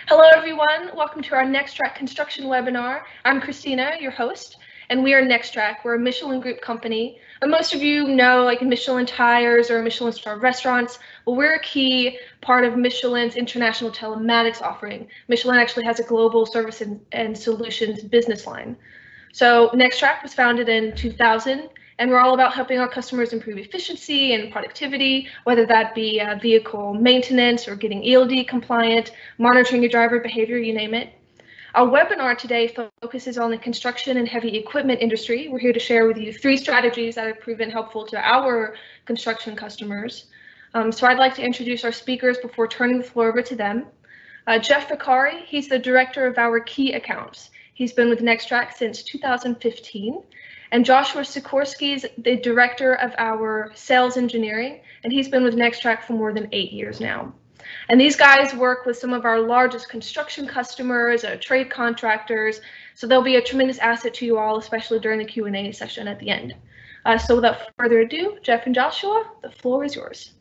Hello everyone, welcome to our NextTrack construction webinar. I'm Christina, your host, and we are NextTrack. We're a Michelin Group company. And most of you know like Michelin tires or Michelin star restaurants. Well, we're a key part of Michelin's international telematics offering. Michelin actually has a global service and solutions business line. So NextTrack was founded in 2000, and we're all about helping our customers improve efficiency and productivity, whether that be vehicle maintenance or getting ELD compliant, monitoring your driver behavior, you name it. Our webinar today focuses on the construction and heavy equipment industry. We're here to share with you 3 strategies that have proven helpful to our construction customers. So I'd like to introduce our speakers before turning the floor over to them. Jeff Vicari, he's the director of our key accounts. He's been with NextTrack since 2015. And Joshua Sikorsky is the director of our sales engineering, and he's been with NextTrack for more than 8 years now. And these guys work with some of our largest construction customers, trade contractors, so they'll be a tremendous asset to you all, especially during the Q&A session at the end. So without further ado, Jeff and Joshua, the floor is yours.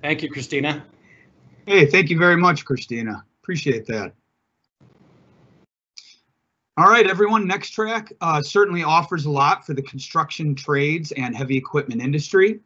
Thank you, Christina. Hey, thank you very much, Christina. Appreciate that. All right, everyone, NextTrack certainly offers a lot for the construction trades and heavy equipment industry.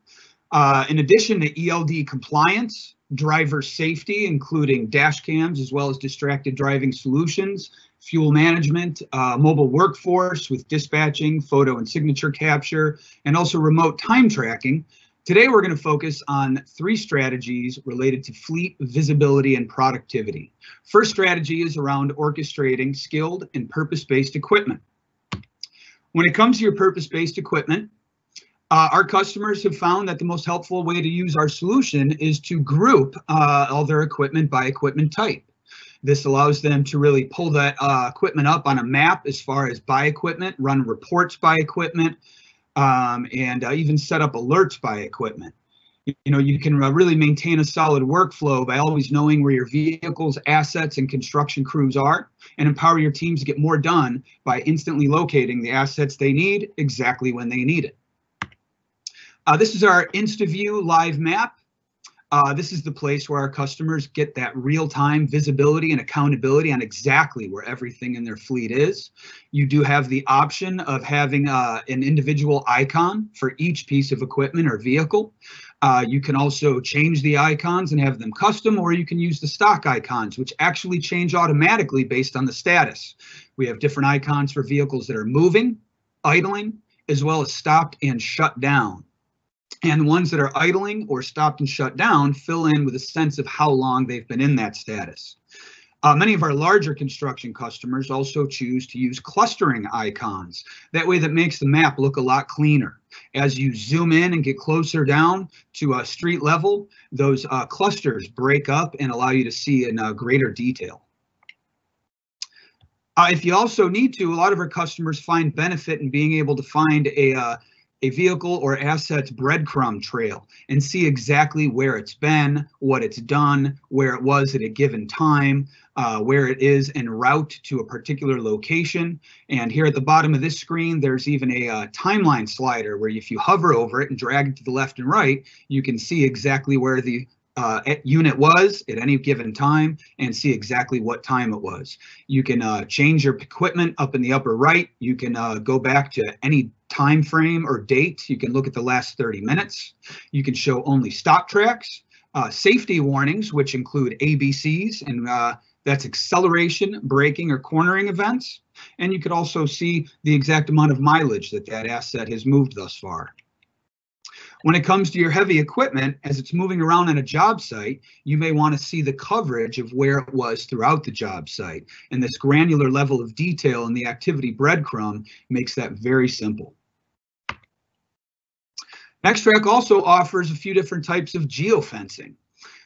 In addition to ELD compliance, driver safety, including dash cams, as well as distracted driving solutions, fuel management, mobile workforce with dispatching, photo and signature capture, and also remote time tracking. Today, we're going to focus on 3 strategies related to fleet visibility and productivity. First strategy is around orchestrating skilled and purpose-based equipment. When it comes to your purpose-based equipment, our customers have found that the most helpful way to use our solution is to group all their equipment by equipment type. This allows them to really pull that equipment up on a map as far as by equipment, run reports by equipment, and even set up alerts by equipment. You know, you can really maintain a solid workflow by always knowing where your vehicles, assets, and construction crews are, and empower your teams to get more done by instantly locating the assets they need exactly when they need it. This is our InstaView live map. This is the place where our customers get that real-time visibility and accountability on exactly where everything in their fleet is. You do have the option of having an individual icon for each piece of equipment or vehicle. You can also change the icons and have them custom, or you can use the stock icons, which actually change automatically based on the status. We have different icons for vehicles that are moving, idling, as well as stopped and shut down. And the ones that are idling or stopped and shut down fill in with a sense of how long they've been in that status. Many of our larger construction customers also choose to use clustering icons. That way that makes the map look a lot cleaner. As you zoom in and get closer down to a street level, those clusters break up and allow you to see in greater detail. If you also need to, a lot of our customers find benefit in being able to find a vehicle or asset's breadcrumb trail and see exactly where it's been, what it's done, where it was at a given time, where it is en route to a particular location. And here at the bottom of this screen, there's even a timeline slider where if you hover over it and drag it to the left and right, you can see exactly where the unit was at any given time and see exactly what time it was. You can change your equipment up in the upper right. You can go back to any time frame or date. You can look at the last 30 minutes. You can show only stop tracks, safety warnings, which include ABCs, and that's acceleration, braking, or cornering events. And you could also see the exact amount of mileage that that asset has moved thus far. When it comes to your heavy equipment, as it's moving around on a job site, you may want to see the coverage of where it was throughout the job site. And this granular level of detail in the activity breadcrumb makes that very simple. NextTrack also offers a few different types of geofencing.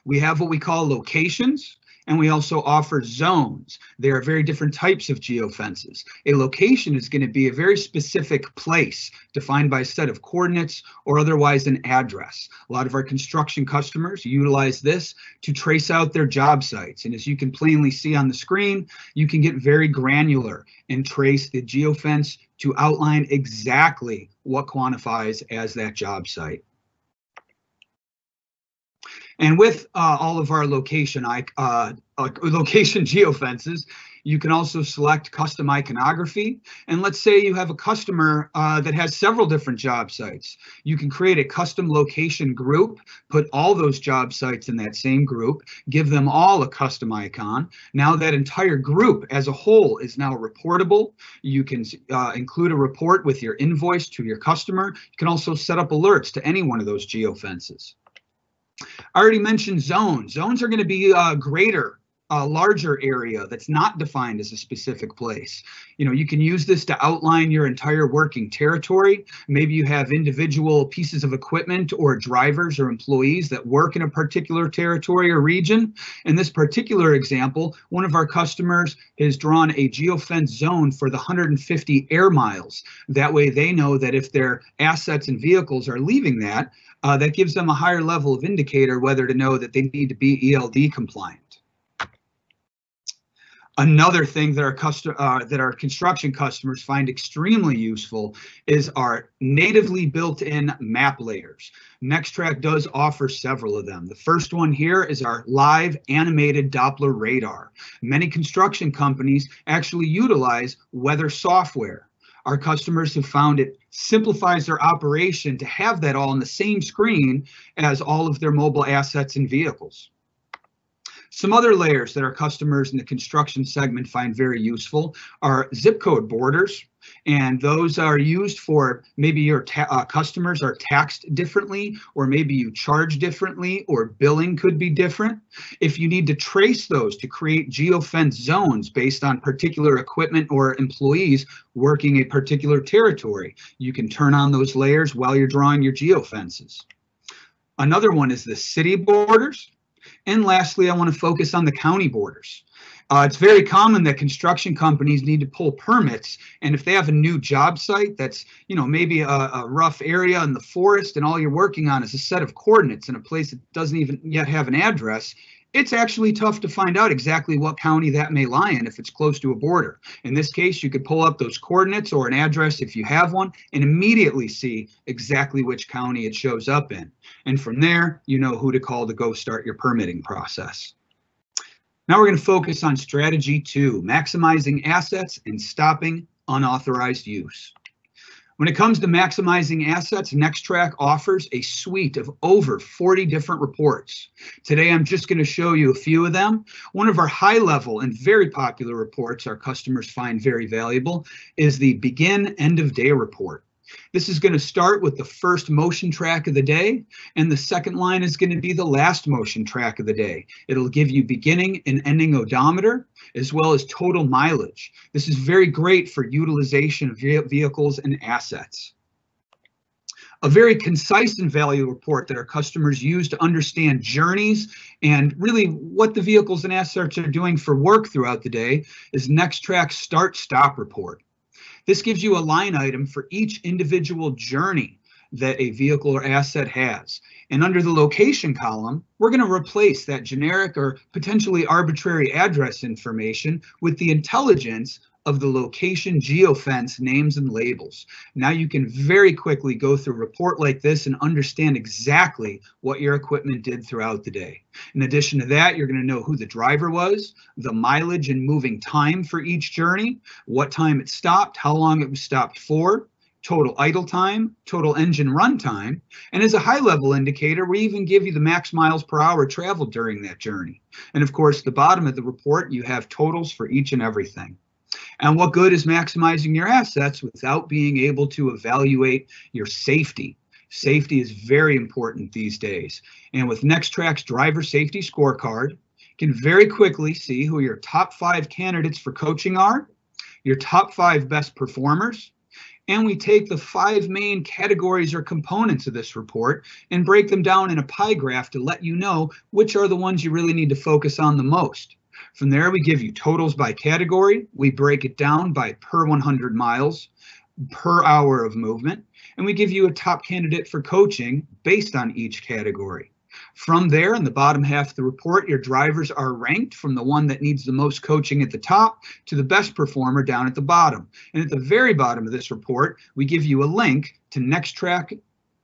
We have what we call locations, and we also offer zones. There are very different types of geofences. A location is going to be a very specific place defined by a set of coordinates or otherwise an address. A lot of our construction customers utilize this to trace out their job sites. And as you can plainly see on the screen, you can get very granular and trace the geofence to outline exactly what quantifies as that job site. And with all of our location geofences, you can also select custom iconography. And let's say you have a customer that has several different job sites. You can create a custom location group, put all those job sites in that same group, give them all a custom icon. Now that entire group as a whole is now reportable. You can include a report with your invoice to your customer. You can also set up alerts to any one of those geofences. I already mentioned zones. Zones are going to be a larger area that's not defined as a specific place. You can use this to outline your entire working territory. Maybe you have individual pieces of equipment or drivers or employees that work in a particular territory or region. In this particular example, one of our customers has drawn a geofence zone for the 150 air miles. That way they know that if their assets and vehicles are leaving that gives them a higher level of indicator whether to know that they need to be ELD compliant. Another thing that our construction customers find extremely useful is our natively built-in map layers. NextTrack does offer several of them. The first one here is our live animated Doppler radar. Many construction companies actually utilize weather software. Our customers have found it simplifies their operation to have that all on the same screen as all of their mobile assets and vehicles. Some other layers that our customers in the construction segment find very useful are zip code borders, and those are used for maybe your customers are taxed differently, or maybe you charge differently, or billing could be different. If you need to trace those to create geofence zones based on particular equipment or employees working a particular territory, you can turn on those layers while you're drawing your geofences. Another one is the city borders. And lastly, I want to focus on the county borders. It's very common that construction companies need to pull permits, and if they have a new job site that's, maybe a rough area in the forest and all you're working on is a set of coordinates in a place that doesn't even yet have an address, it's actually tough to find out exactly what county that may lie in if it's close to a border. In this case, you could pull up those coordinates or an address if you have one and immediately see exactly which county it shows up in. And from there, you know who to call to go start your permitting process. Now we're going to focus on strategy 2, maximizing assets and stopping unauthorized use. When it comes to maximizing assets, NextTrack offers a suite of over 40 different reports. Today, I'm just going to show you a few of them. One of our high-level and very popular reports our customers find very valuable is the Begin End of Day report. This is going to start with the first motion track of the day, and the second line is going to be the last motion track of the day. It'll give you beginning and ending odometer, as well as total mileage. This is very great for utilization of vehicles and assets. A very concise and valuable report that our customers use to understand journeys and really what the vehicles and assets are doing for work throughout the day is NextTrack's Start-Stop report. This gives you a line item for each individual journey that a vehicle or asset has. And under the location column, we're going to replace that generic or potentially arbitrary address information with the intelligence of the location geofence names and labels. Now you can very quickly go through a report like this and understand exactly what your equipment did throughout the day. In addition to that, you're going to know who the driver was, the mileage and moving time for each journey, what time it stopped, how long it was stopped for, total idle time, total engine run time, and as a high-level indicator, we even give you the max miles per hour traveled during that journey. And of course, the bottom of the report, you have totals for each and everything. And what good is maximizing your assets without being able to evaluate your safety? Safety is very important these days. And with NextTrack's driver safety scorecard, you can very quickly see who your top 5 candidates for coaching are, your top 5 best performers, and we take the 5 main categories or components of this report and break them down in a pie graph to let you know which are the ones you really need to focus on the most. From there, we give you totals by category. We break it down by per 100 miles, per hour of movement, and we give you a top candidate for coaching based on each category. From there, in the bottom half of the report, your drivers are ranked from the one that needs the most coaching at the top to the best performer down at the bottom. And at the very bottom of this report, we give you a link to NextTrack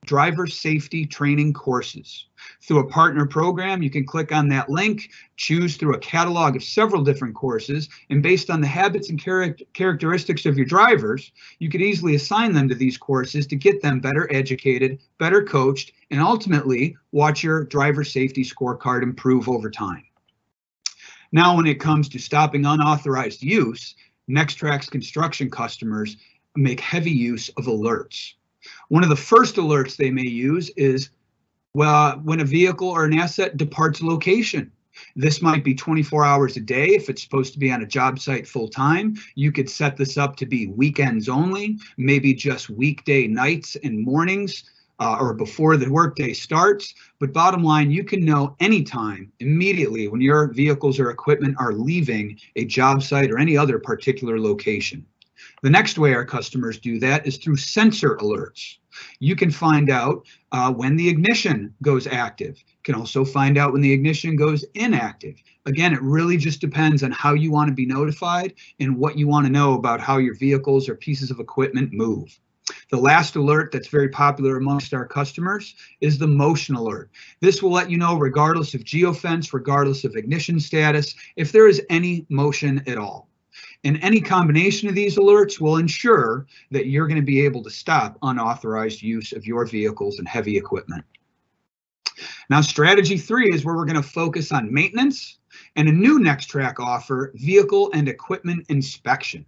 driver safety training courses. Through a partner program, you can click on that link, choose through a catalog of several different courses, and based on the habits and characteristics of your drivers, you could easily assign them to these courses to get them better educated, better coached, and ultimately watch your driver safety scorecard improve over time. Now, when it comes to stopping unauthorized use, NextTrack's construction customers make heavy use of alerts. One of the first alerts they may use is when a vehicle or an asset departs location. This might be 24 hours a day. If it's supposed to be on a job site full time, you could set this up to be weekends only, maybe just weekday nights and mornings or before the workday starts. But bottom line, you can know anytime, immediately, when your vehicles or equipment are leaving a job site or any other particular location. The next way our customers do that is through sensor alerts. You can find out when the ignition goes active. You can also find out when the ignition goes inactive. Again, it really just depends on how you want to be notified and what you want to know about how your vehicles or pieces of equipment move. The last alert that's very popular amongst our customers is the motion alert. This will let you know, regardless of geofence, regardless of ignition status, if there is any motion at all. And any combination of these alerts will ensure that you're going to be able to stop unauthorized use of your vehicles and heavy equipment. Now, strategy 3 is where we're going to focus on maintenance and a new NextTrack offer, vehicle and equipment inspection.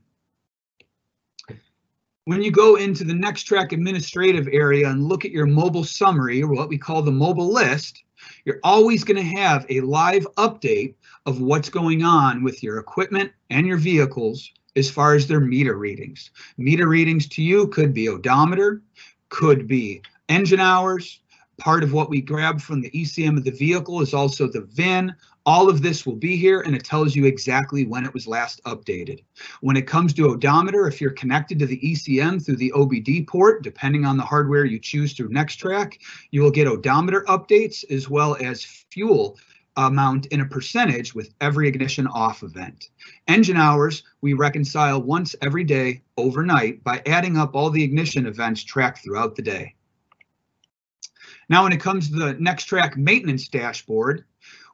When you go into the NextTrack administrative area and look at your mobile summary, or what we call the mobile list, you're always going to have a live update of what's going on with your equipment and your vehicles as far as their meter readings. Meter readings to you could be odometer, could be engine hours. Part of what we grab from the ECM of the vehicle is also the VIN. All of this will be here, and it tells you exactly when it was last updated. When it comes to odometer, if you're connected to the ECM through the OBD port, depending on the hardware you choose through NextTrack, you will get odometer updates as well as fuel amount in a percentage with every ignition off event. Engine hours, we reconcile once every day overnight by adding up all the ignition events tracked throughout the day. Now, when it comes to the NextTrack maintenance dashboard,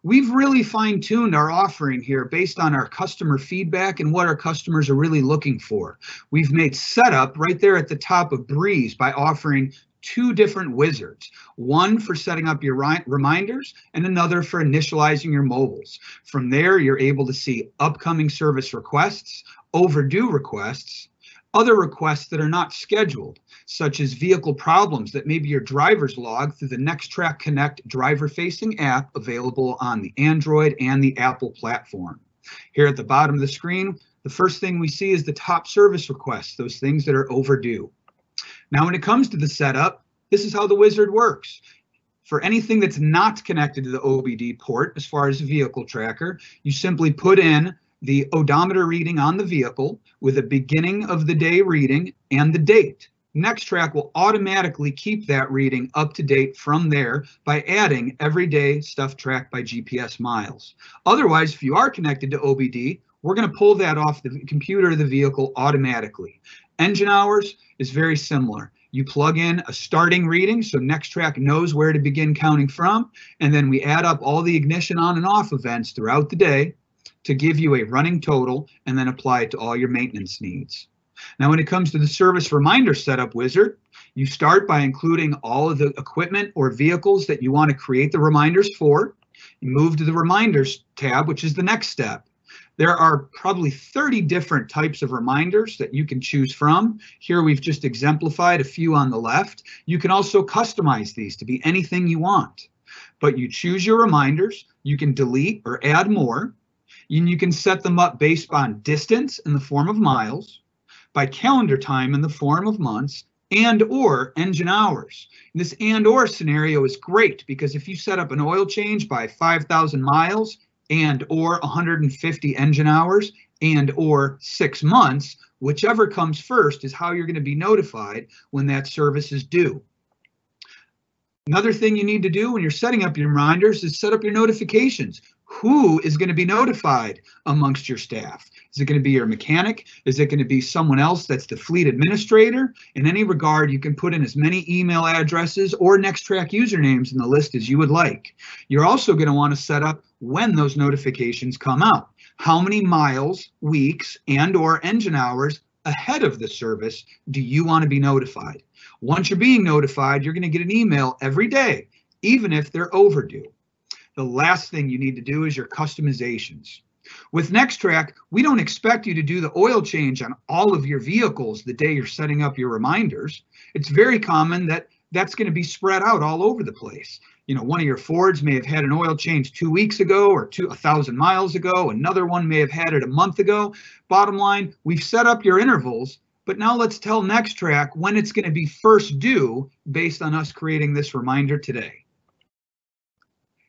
we've really fine-tuned our offering here based on our customer feedback and what our customers are really looking for. We've made setup right there at the top of Breeze by offering 2 different wizards, one for setting up your reminders and another for initializing your mobiles. From there, you're able to see upcoming service requests, overdue requests, other requests that are not scheduled, such as vehicle problems that maybe your drivers log through the NextTrack Connect driver-facing app available on the Android and the Apple platform. Here at the bottom of the screen, the first thing we see is the top service requests, those things that are overdue. Now, when it comes to the setup, this is how the wizard works. For anything that's not connected to the OBD port, as far as the vehicle tracker, you simply put in the odometer reading on the vehicle with a beginning of the day reading and the date. NextTrack will automatically keep that reading up to date from there by adding everyday stuff tracked by GPS miles. Otherwise, if you are connected to OBD, we're going to pull that off the computer of the vehicle automatically. Engine hours is very similar. You plug in a starting reading so NextTrack knows where to begin counting from, and then we add up all the ignition on and off events throughout the day to give you a running total and then apply it to all your maintenance needs. Now, when it comes to the service reminder setup wizard, you start by including all of the equipment or vehicles that you want to create the reminders for. You move to the reminders tab, which is the next step. There are probably 30 different types of reminders that you can choose from. Here we've just exemplified a few on the left. You can also customize these to be anything you want. But you choose your reminders, you can delete or add more, and you can set them up based on distance in the form of miles, by calendar time in the form of months, and or engine hours. And this and or scenario is great because if you set up an oil change by 5,000 miles, and or 150 engine hours, and or 6 months, whichever comes first is how you're going to be notified when that service is due. Another thing you need to do when you're setting up your reminders is set up your notifications. Who is going to be notified amongst your staff? Is it going to be your mechanic? Is it going to be someone else that's the fleet administrator? In any regard, you can put in as many email addresses or NextTrack usernames in the list as you would like. You're also going to want to set up when those notifications come out. How many miles, weeks, and/or engine hours ahead of the service do you want to be notified? Once you're being notified, you're going to get an email every day, even if they're overdue. The last thing you need to do is your customizations. With NextTrack, we don't expect you to do the oil change on all of your vehicles the day you're setting up your reminders. It's very common that that's going to be spread out all over the place. You know, one of your Fords may have had an oil change 2 weeks ago or 1,000 miles ago. Another one may have had it a month ago. Bottom line, we've set up your intervals, but now let's tell NextTrack when it's going to be first due based on us creating this reminder today.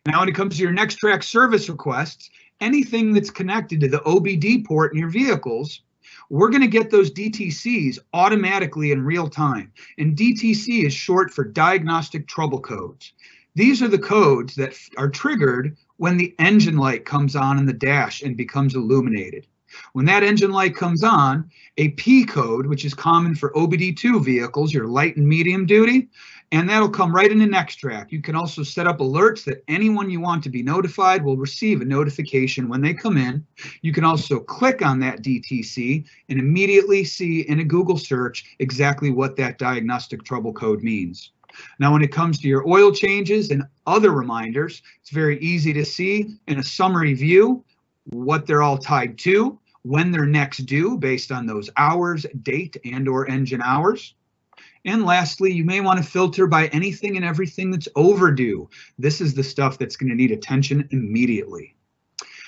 Now, when it comes to your NextTrack service requests, anything that's connected to the OBD port in your vehicles, we're going to get those DTCs automatically in real time. And DTC is short for diagnostic trouble codes. These are the codes that are triggered when the engine light comes on in the dash and becomes illuminated. When that engine light comes on, a P code, which is common for OBD2 vehicles, your light and medium duty, and that'll come right into NextTrack. You can also set up alerts that anyone you want to be notified will receive a notification when they come in. You can also click on that DTC and immediately see in a Google search exactly what that diagnostic trouble code means. Now, when it comes to your oil changes and other reminders, it's very easy to see in a summary view what they're all tied to, when they're next due based on those hours, date, and/or engine hours. And lastly, you may want to filter by anything and everything that's overdue. This is the stuff that's going to need attention immediately.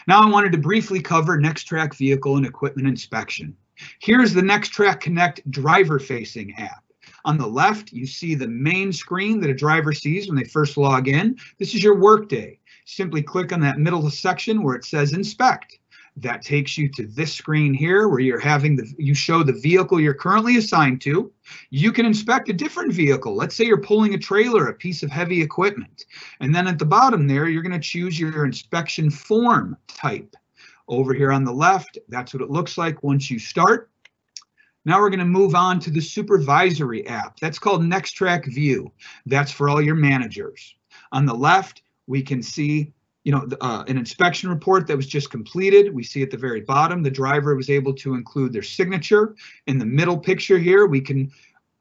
Now, I wanted to briefly cover NextTrack vehicle and equipment inspection. Here's the NextTrack Connect driver-facing app. On the left, you see the main screen that a driver sees when they first log in. This is your workday. Simply click on that middle section where it says inspect. That takes you to this screen here where you show the vehicle you're currently assigned to. You can inspect a different vehicle. Let's say you're pulling a trailer, a piece of heavy equipment. And then at the bottom there, you're going to choose your inspection form type. Over here on the left, that's what it looks like once you start. Now we're going to move on to the supervisory app. That's called NextTrack View. That's for all your managers. On the left, we can see an inspection report that was just completed. We see at the very bottom, the driver was able to include their signature. In the middle picture here, we can,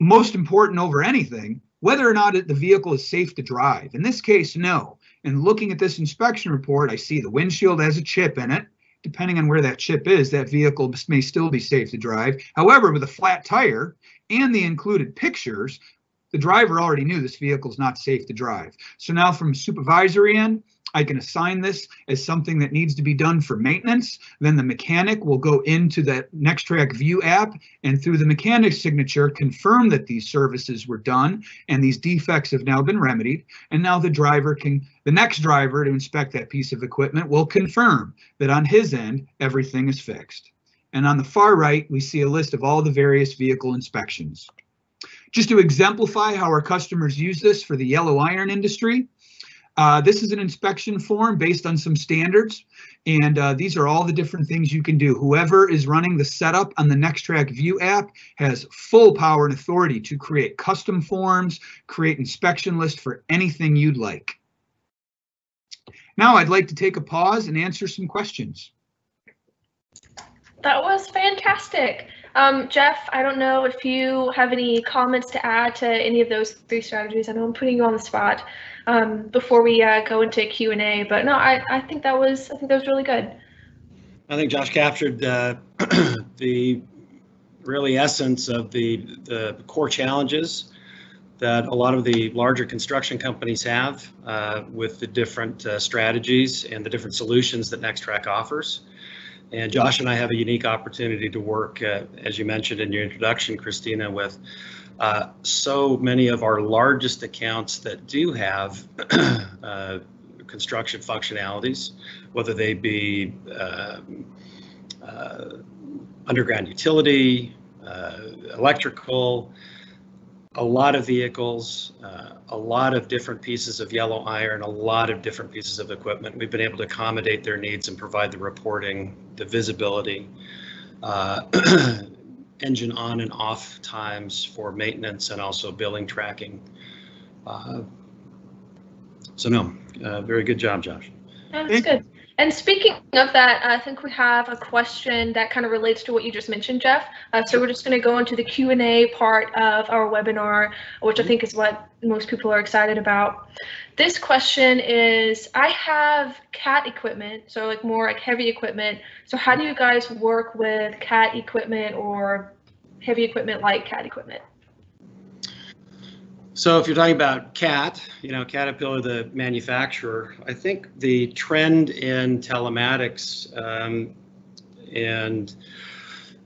most important over anything, whether or not the vehicle is safe to drive. In this case, no. And looking at this inspection report, I see the windshield has a chip in it. Depending on where that chip is, that vehicle may still be safe to drive. However, with a flat tire and the included pictures, the driver already knew this vehicle is not safe to drive. So now from supervisory end, I can assign this as something that needs to be done for maintenance. Then the mechanic will go into that NextTrack View app and through the mechanic's signature confirm that these services were done and these defects have now been remedied. And now the next driver to inspect that piece of equipment will confirm that on his end, everything is fixed. And on the far right, we see a list of all the various vehicle inspections. Just to exemplify how our customers use this for the yellow iron industry, this is an inspection form based on some standards, and these are all the different things you can do. Whoever is running the setup on the NextTrack View app has full power and authority to create custom forms, create inspection lists for anything you'd like. Now I'd like to take a pause and answer some questions. That was fantastic. Jeff, I don't know if you have any comments to add to any of those three strategies. I know I'm putting you on the spot before we go into Q&A, but no, I think that was really good. I think Josh captured the really essence of the core challenges that a lot of the larger construction companies have with the different strategies and the different solutions that NextTrack offers. And Josh and I have a unique opportunity to work, as you mentioned in your introduction, Christina, with so many of our largest accounts that do have construction functionalities, whether they be underground utility, electrical, a lot of vehicles, a lot of different pieces of yellow iron, a lot of different pieces of equipment. We've been able to accommodate their needs and provide the reporting, the visibility, engine on and off times for maintenance, and also billing tracking. So no, very good job, Josh. Oh, that's good. And speaking of that, I think we have a question that kind of relates to what you just mentioned, Jeff. So we're just going to go into the Q&A part of our webinar, which I think is what most people are excited about. This question is, I have CAT equipment, so like more like heavy equipment. So how do you guys work with CAT equipment or heavy equipment like CAT equipment? So if you're talking about CAT, Caterpillar, the manufacturer, I think the trend in telematics and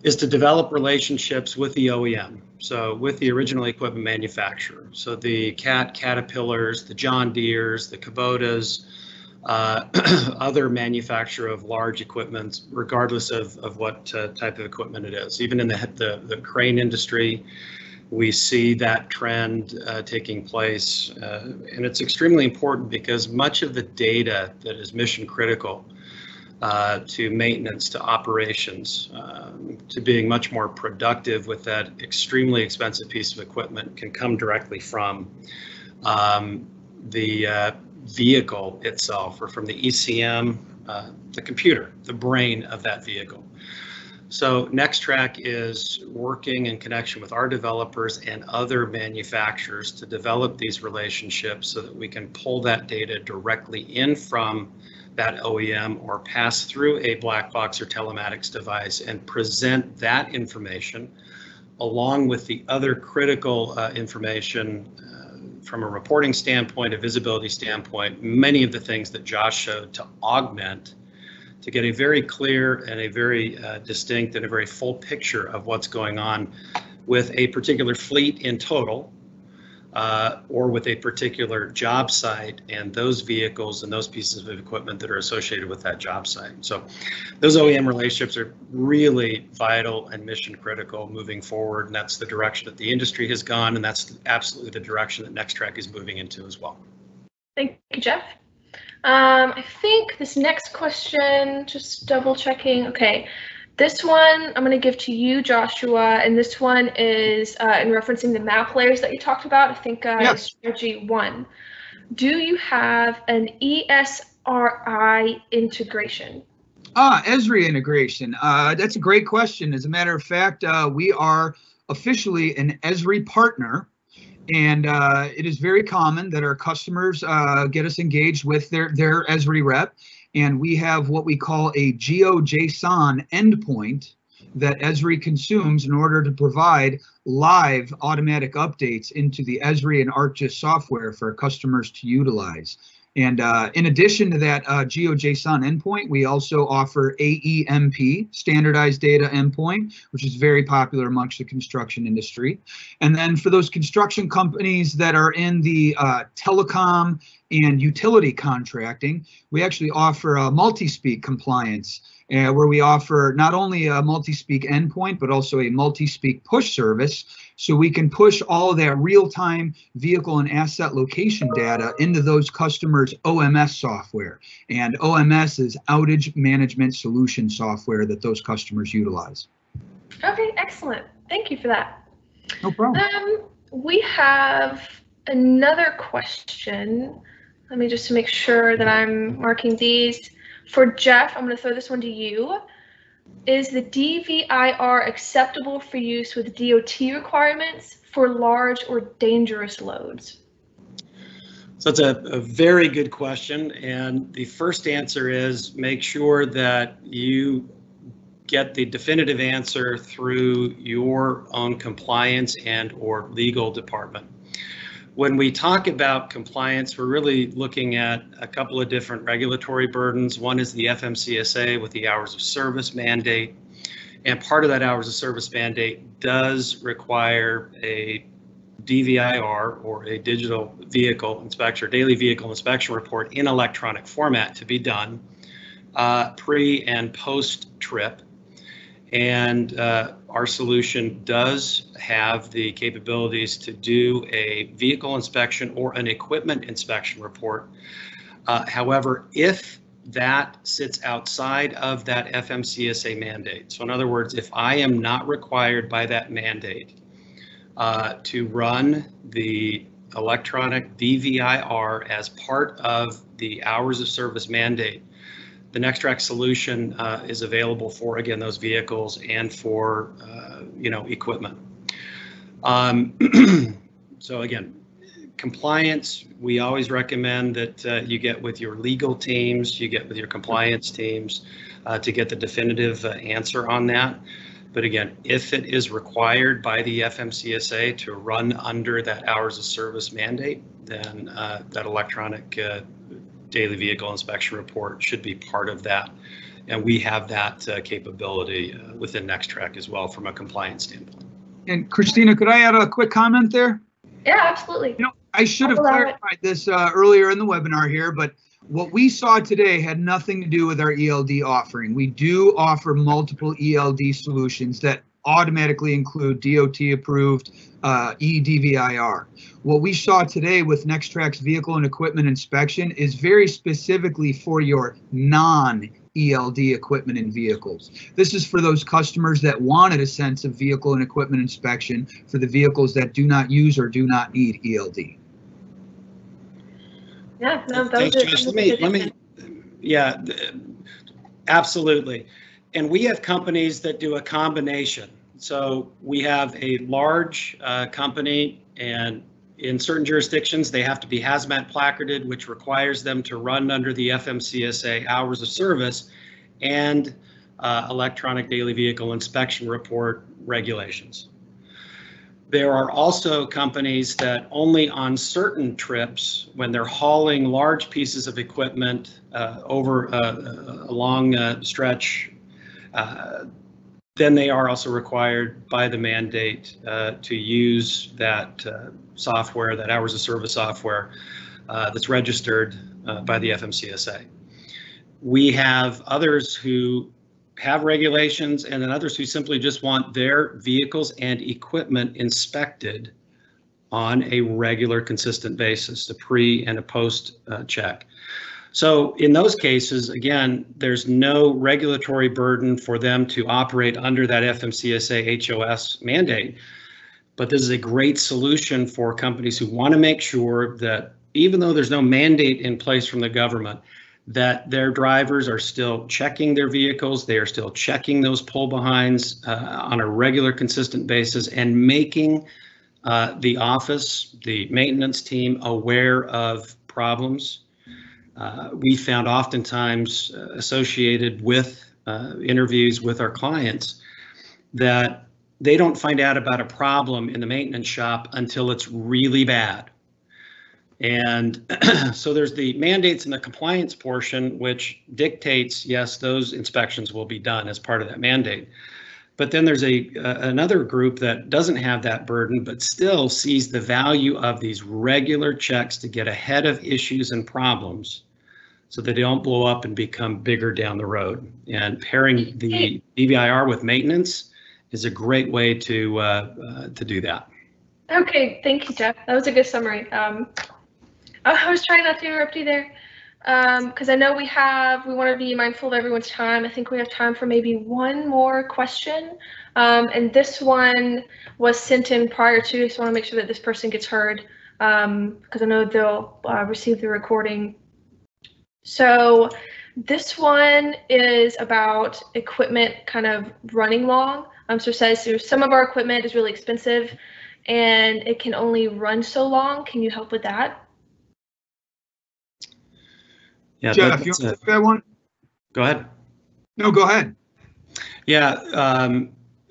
is to develop relationships with the OEM, so with the original equipment manufacturer. So the Caterpillars, the John Deeres, the Kubotas, other manufacturer of large equipment, regardless of what type of equipment it is. Even in the crane industry, we see that trend taking place, and it's extremely important because much of the data that is mission critical to maintenance, to operations, to being much more productive with that extremely expensive piece of equipment can come directly from the vehicle itself, or from the ECM, the computer, the brain of that vehicle. So NextTrack is working in connection with our developers and other manufacturers to develop these relationships so that we can pull that data directly in from that OEM or pass through a black box or telematics device and present that information along with the other critical information from a reporting standpoint, a visibility standpoint, many of the things that Josh showed, to augment, to get a very clear and a very distinct and a very full picture of what's going on with a particular fleet in total, or with a particular job site and those vehicles and those pieces of equipment that are associated with that job site. So those OEM relationships are really vital and mission critical moving forward, and that's the direction that the industry has gone, and that's absolutely the direction that NextTrack is moving into as well. Thank you, Jeff. I think this next question, just double checking. Okay, this one I'm going to give to you, Joshua, and this one is in referencing the map layers that you talked about. I think Yes. strategy 1. Do you have an ESRI integration? Esri integration. That's a great question. As a matter of fact, we are officially an Esri partner. And it is very common that our customers get us engaged with their Esri rep, and we have what we call a GeoJSON endpoint that Esri consumes in order to provide live automatic updates into the Esri and ArcGIS software for customers to utilize. And in addition to that GeoJSON endpoint, we also offer AEMP, Standardized Data Endpoint, which is very popular amongst the construction industry. And then for those construction companies that are in the telecom and utility contracting, we actually offer a multi-speak compliance, where we offer not only a multi-speak endpoint, but also a multi-speak push service. So we can push all of that real-time vehicle and asset location data into those customers' OMS software. And OMS is outage management solution software that those customers utilize. Okay, excellent. Thank you for that. No problem. We have another question. Let me just make sure that I'm marking these. For Jeff, I'm going to throw this one to you. Is the DVIR acceptable for use with DOT requirements for large or dangerous loads? So that's a very good question. And the first answer is make sure that you get the definitive answer through your own compliance and or legal department. When we talk about compliance, we're really looking at a couple of different regulatory burdens. One is the FMCSA with the hours of service mandate. And part of that hours of service mandate does require a DVIR, or a digital vehicle inspection, daily vehicle inspection report in electronic format to be done pre and post trip. And our solution does have the capabilities to do a vehicle inspection or an equipment inspection report. However, if that sits outside of that FMCSA mandate, so in other words, if I am not required by that mandate to run the electronic DVIR as part of the hours of service mandate, the NextTrack solution is available for, again, those vehicles and for, equipment. So again, compliance, we always recommend that you get with your legal teams, you get with your compliance teams to get the definitive answer on that. But again, if it is required by the FMCSA to run under that hours of service mandate, then that electronic daily vehicle inspection report should be part of that. And we have that capability within NextTrack as well from a compliance standpoint. And Christina, could I add a quick comment there? Yeah, absolutely. I should have clarified this earlier in the webinar here, but what we saw today had nothing to do with our ELD offering. We do offer multiple ELD solutions that automatically include DOT approved eDVIR. What we saw today with NextTrack's vehicle and equipment inspection is very specifically for your non-ELD equipment and vehicles. This is for those customers that wanted a sense of vehicle and equipment inspection for the vehicles that do not use or do not need ELD. Yeah, no, thanks, Josh. Yeah, absolutely. And we have companies that do a combination. So we have a large company, and in certain jurisdictions, they have to be hazmat placarded, which requires them to run under the FMCSA hours of service and electronic daily vehicle inspection report regulations. There are also companies that only on certain trips, when they're hauling large pieces of equipment over a long stretch, then they are also required by the mandate to use that software, that hours of service software that's registered by the FMCSA. We have others who have regulations, and then others who simply just want their vehicles and equipment inspected on a regular, consistent basis, a pre and a post check. So in those cases, again, there's no regulatory burden for them to operate under that FMCSA HOS mandate. But this is a great solution for companies who want to make sure that even though there's no mandate in place from the government, that their drivers are still checking their vehicles, they are still checking those pull behinds on a regular, consistent basis, and making the office, the maintenance team, aware of problems. We found oftentimes associated with interviews with our clients that they don't find out about a problem in the maintenance shop until it's really bad. And so there's the mandates and the compliance portion, which dictates, yes, those inspections will be done as part of that mandate. But then there's another group that doesn't have that burden, but still sees the value of these regular checks to get ahead of issues and problems so that they don't blow up and become bigger down the road. And pairing the DVIR with maintenance is a great way to do that. Okay, thank you, Jeff. That was a good summary. I was trying not to interrupt you there because I know we want to be mindful of everyone's time. I think we have time for maybe one more question. And this one was sent in prior to, so I want to make sure that this person gets heard because I know they'll receive the recording. So this one is about equipment kind of running long. So it says some of our equipment is really expensive and it can only run so long. Can you help with that? Yeah, Jeff, you want to take that one? Go ahead. No, go ahead. Yeah,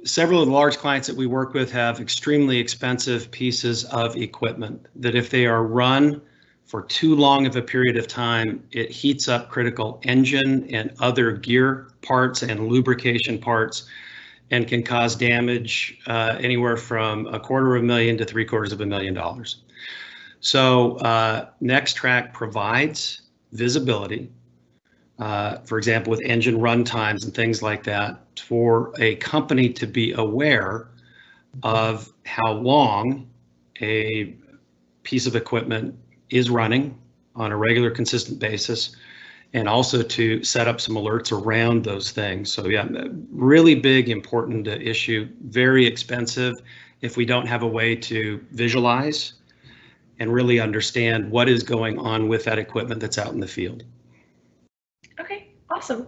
several of the large clients that we work with have extremely expensive pieces of equipment that if they are run for too long of a period of time, it heats up critical engine and other gear parts and lubrication parts and can cause damage anywhere from $250,000 to $750,000. So NextTrack provides visibility for example, with engine run times and things like that, for a company to be aware of how long a piece of equipment is running on a regular, consistent basis, and also to set up some alerts around those things. So yeah, really big, important issue, very expensive if we don't have a way to visualize and really understand what is going on with that equipment that's out in the field. Okay, awesome.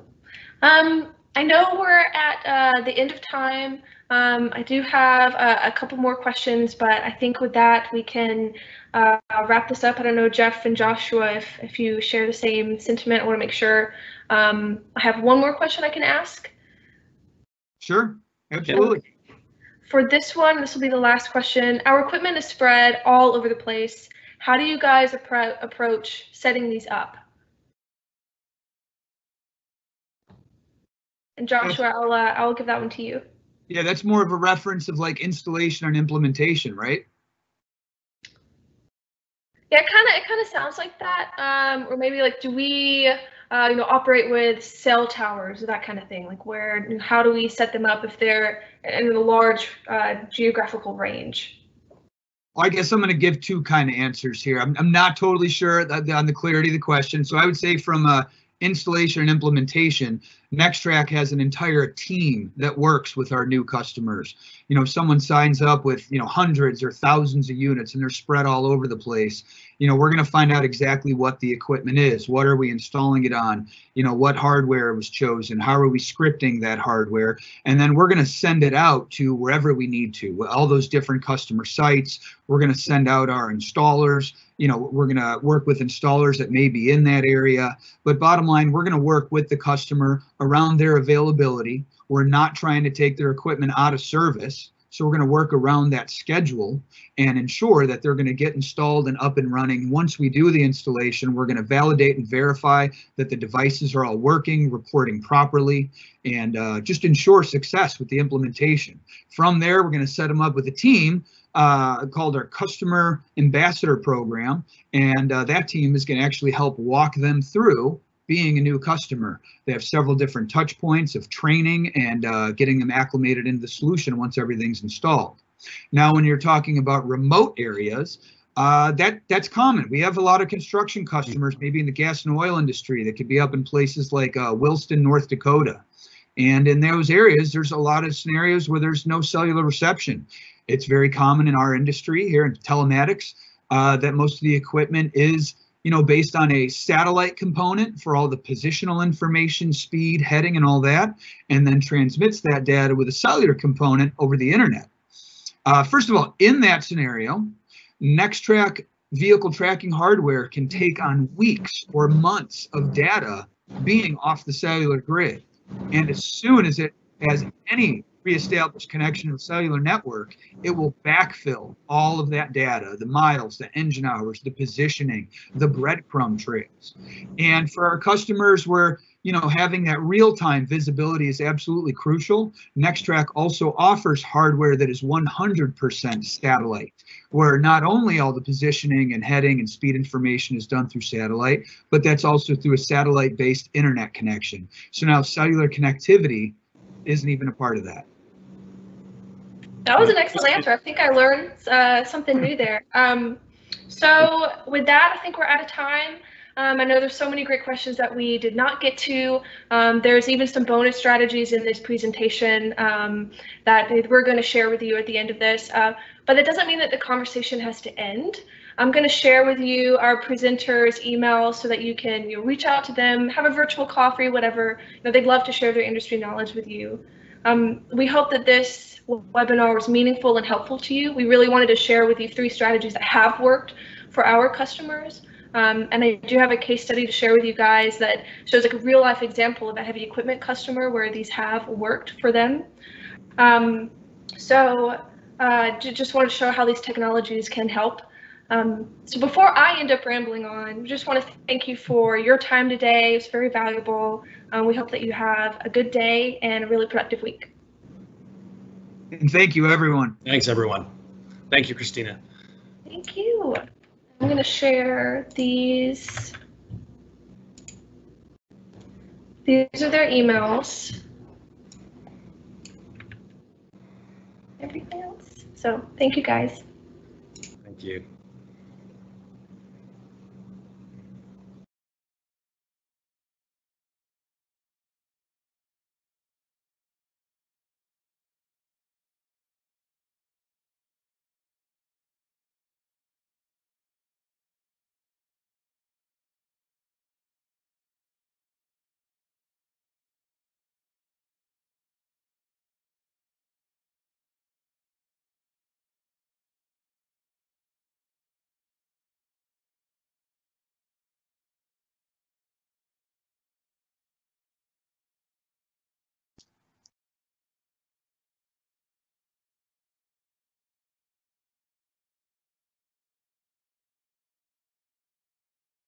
I know we're at the end of time. I do have a couple more questions, but I think with that we can wrap this up. I don't know, Jeff and Joshua, if you share the same sentiment. I want to make sure I have one more question I can ask. Sure, absolutely. For this one, this will be the last question. Our equipment is spread all over the place. How do you guys approach setting these up? And Joshua, I'll give that one to you. Yeah, that's more of a reference of like installation and implementation, right? Yeah, it kind of sounds like that. Or maybe like, do we, operate with cell towers or that kind of thing? Like, how do we set them up if they're in a large geographical range? Well, I guess I'm going to give two kind of answers here. I'm not totally sure on the clarity of the question. So I would say from installation and implementation, NextTrack has an entire team that works with our new customers. You know, if someone signs up with, hundreds or thousands of units and they're spread all over the place, we're going to find out exactly what the equipment is. What are we installing it on? What hardware was chosen? How are we scripting that hardware? And then we're going to send it out to wherever we need to, all those different customer sites. We're going to send out our installers. We're going to work with installers that may be in that area. But bottom line, we're going to work with the customer around their availability. We're not trying to take their equipment out of service. So we're going to work around that schedule and ensure that they're going to get installed and up and running. Once we do the installation, we're going to validate and verify that the devices are all working, reporting properly, and just ensure success with the implementation. From there, we're going to set them up with a team called our Customer Ambassador Program, and that team is going to actually help walk them through being a new customer. They have several different touch points of training and getting them acclimated into the solution once everything's installed. Now, when you're talking about remote areas, that's common. We have a lot of construction customers, maybe in the gas and oil industry, that could be up in places like Williston, North Dakota. And in those areas, there's a lot of scenarios where there's no cellular reception. It's very common in our industry here in telematics that most of the equipment is based on a satellite component for all the positional information, speed, heading, and all that, and then transmits that data with a cellular component over the internet. First of all, in that scenario, NextTrack vehicle tracking hardware can take on weeks or months of data being off the cellular grid. And as soon as it has any reestablished connection to the cellular network, it will backfill all of that data, the miles, the engine hours, the positioning, the breadcrumb trails. And for our customers where, having that real-time visibility is absolutely crucial, NextTrack also offers hardware that is 100% satellite, where not only all the positioning and heading and speed information is done through satellite, but that's also through a satellite-based internet connection. So now cellular connectivity isn't even a part of that. That was an excellent answer. I think I learned something new there. So with that, I think we're out of time. I know there's so many great questions that we did not get to. There's even some bonus strategies in this presentation that we're going to share with you at the end of this. But that doesn't mean that the conversation has to end. I'm going to share with you our presenters' email so that you can reach out to them, have a virtual coffee, whatever. They'd love to share their industry knowledge with you. We hope that this webinar was meaningful and helpful to you. We really wanted to share with you 3 strategies that have worked for our customers. And I do have a case study to share with you guys that shows like a real life example of a heavy equipment customer where these have worked for them. Just want to show how these technologies can help. So before I end up rambling on, we just want to thank you for your time today. It's very valuable. We hope that you have a good day and a really productive week. And thank you, everyone. Thanks, everyone. Thank you, Christina. Thank you. I'm going to share these. These are their emails. Everything else. So thank you guys. Thank you.